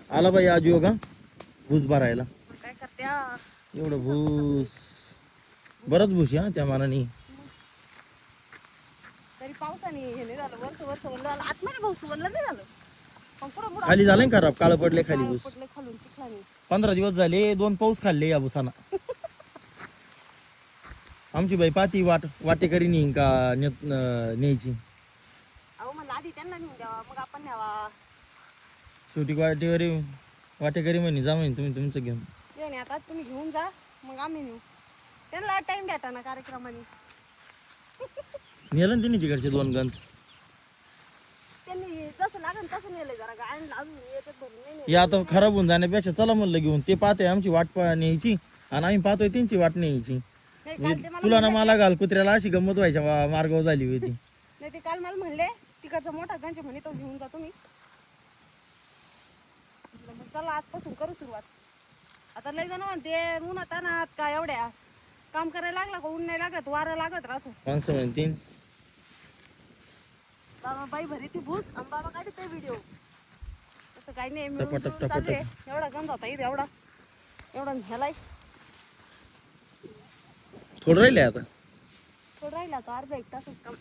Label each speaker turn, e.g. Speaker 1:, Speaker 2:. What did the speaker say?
Speaker 1: आला बाई आजी का भूस भरायला.
Speaker 2: काय करत्या
Speaker 1: एवढं भूस बरंच भूस हा त्या मानाने.
Speaker 2: तरी पावसाने हे नाही झालं वर्ष वल्लं झालं आतमध्ये भाऊ वल्लं नाही झालं पण पुढं पुढं
Speaker 1: खाली झालंय खराब काळ पडले खाली भूस.
Speaker 2: पडले खालून चिखलाने
Speaker 1: 15 दिवस झाले 2 पाऊस खाल्ले या भुसाना. आमची बाई पाती वाटेकरी नेईन का न्यायची.
Speaker 2: अहो म्हणलं आधी त्यांना नेऊन द्यावा मग आपण न्यावा.
Speaker 1: शेवटी वाटेकरी म्हणे जा म्हणे तुम्ही तुमचं घेऊन.
Speaker 2: ते नाही आता तुम्ही घेऊन जा मग आम्ही नेऊ. त्यांना टाइम द्याटा ना कार्यक्रमाने.
Speaker 1: नेलं ना तिने तिकडचे 2 गंज.
Speaker 2: त्यांनी जसं लागेल तसं नेलंय जरा गायन अजून याच्यात भरून नाही
Speaker 1: हे आता खराब होऊन जाण्यापेक्षा चला म्हणलं घेऊन. ते पाहते आमची वाट न्यायची आणि आम्ही पाहतोय त्यांची वाट न्यायची. तुला ना मला घाल कुत्र्याला अशी गंमत व्हायच्या मार्गावर झाली होती.
Speaker 2: नाही ते काल मला म्हणले तिकडचा मोठा गंज म्हणे तो घेऊन जा तुम्ही. मग चला आजपासून करू सुरुवात. आता लय जण म्हणते उन्हात अनात का एवढ्या काम करायला लागला का ऊन नाही लागत वारं लागत राहतो.
Speaker 1: माणसं म्हणतील
Speaker 2: बाबा बाई भरी ती भूत आणि बाबा काढते ते व्हिडिओ. तसं काही नाही मिळून
Speaker 1: टपाटप
Speaker 2: जुळून चालू आहे. एवढा गंज होता इथे एवढा न्यालाय.
Speaker 1: थोडं राहिले आता.
Speaker 2: थोडं राहिला आता अर्धा 1 तासच काम.